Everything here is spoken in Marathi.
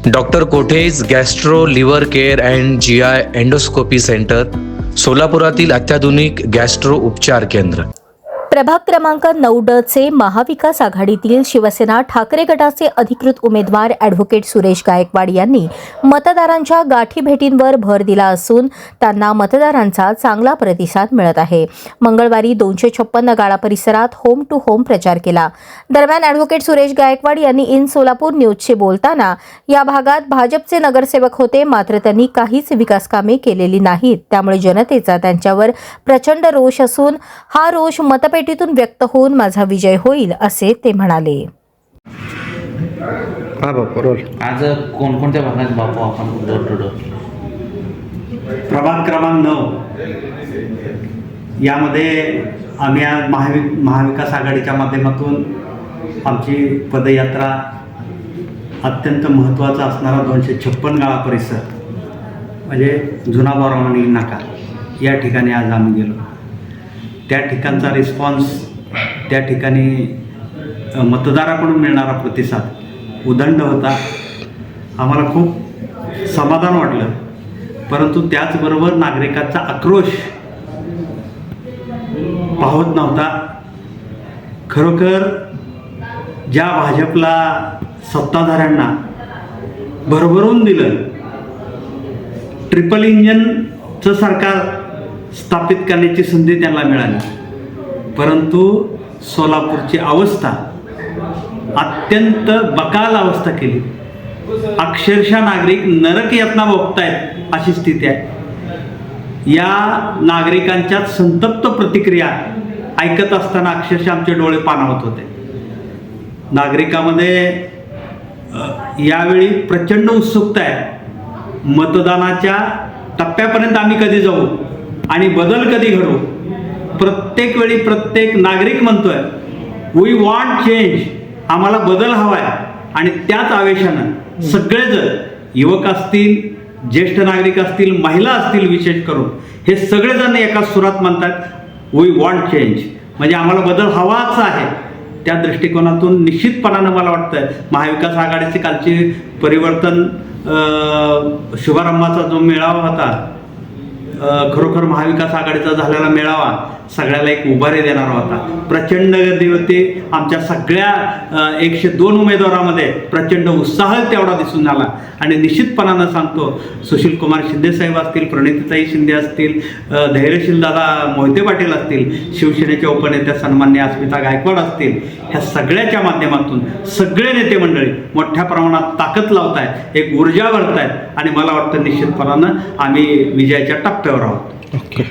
Doctor Kothej gastro liver care and GI endoscopy centre, सोलापुरातील अत्याधुनिक गॅस्ट्रो उपचार केंद्र. प्रभाग क्रमांक 9 चे महाविकास आघाडीतील शिवसेना ठाकरे गटाचे अधिकृत उमेदवार ॲडव्होकेट सुरेश गायकवाड यांनी मतदारांच्या गाठीभेटींवर भर दिला असून त्यांना मतदारांचा चांगला प्रतिसाद मिळत आहे. मंगळवारी 256 गाळा परिसरात होम टू होम प्रचार केला. दरम्यान ॲडव्होकेट सुरेश गायकवाड यांनी इन सोलापूर न्यूजशी बोलताना या भागात भाजपचे नगरसेवक होते, मात्र त्यांनी काहीच विकास कामे केलेली नाहीत. त्यामुळे जनतेचा त्यांच्यावर प्रचंड रोष असून हा रोष मतपेटीतून व्यक्त होऊन माझा विजय होईल असे ते म्हणाले. आज कोणकोणत्या भागात बापू आपण डोर टू डोर? प्रभाग क्रमांक 9 यामध्ये आम्ही आज महाविकास आघाडीच्या माध्यमातून आमची पदयात्रा अत्यंत महत्त्वाचा असणारा 256 गाळा परिसर म्हणजे जुना बोरावणी नाका या ठिकाणी आज आम्ही गेलो. त्या ठिकाणचा रिस्पॉन्स, त्या ठिकाणी मतदाराकडून मिळणारा प्रतिसाद उदंड होता. आम्हाला खूप समाधान वाटलं, परंतु त्याचबरोबर नागरिकांचा आक्रोश पाहत नव्हता. खरोखर ज्या भाजपला सत्ताधाऱ्यांना भरभरून दिलं, ट्रिपल इंजनचं सरकार स्थापित करण्याची संधी त्यांना मिळाली, परंतु सोलापूरची अवस्था अत्यंत बकाल अवस्था केली. अक्षरशः नागरिक नरक यातना भोगतायत अशी स्थिती आहे. या नागरिकांच्या संतप्त प्रतिक्रिया ऐकत असताना अक्षरशः आमचे डोळे पाणावत होते. नागरिकामध्ये यावेळी प्रचंड उत्सुकता आहे. मतदानाच्या टप्प्यापर्यंत आम्ही कधी जाऊ आणि बदल कधी घडू. प्रत्येक वेळी प्रत्येक नागरिक म्हणतोय वी वॉन्ट चेंज, आम्हाला बदल हवा आहे. आणि त्याच आवेशानं सगळेजण, युवक असतील, ज्येष्ठ नागरिक असतील, महिला असतील, विशेष करून हे सगळेजण एका सुरात म्हणतात वी वॉन्ट चेंज, म्हणजे आम्हाला बदल हवाच आहे. त्या दृष्टिकोनातून निश्चितपणानं मला वाटतं महाविकास आघाडीचे कालची परिवर्तन शुभारंभाचा जो मेळावा होता, खरोखर महाविकास आघाडीचा झालेला मेळावा सगळ्याला एक उभारी देणारा होता. प्रचंड गर्दी होती. आमच्या सगळ्या 102 उमेदवारामध्ये प्रचंड उत्साह तेवढा दिसून आला. आणि निश्चितपणानं सांगतो, सुशील कुमार शिंदे साहेब असतील, प्रणितीताई शिंदे असतील, धैर्यशील दादा मोहिते पाटील असतील, शिवसेनेच्या उपनेत्या सन्मान्य अस्मिता गायकवाड असतील, ह्या सगळ्याच्या माध्यमातून सगळे नेते मंडळी मोठ्या प्रमाणात ताकद लावत आहेत, एक ऊर्जा भरत आहेत. आणि मला वाटतं निश्चितपणानं आम्ही विजयाच्या टप्प्यावर आहोत.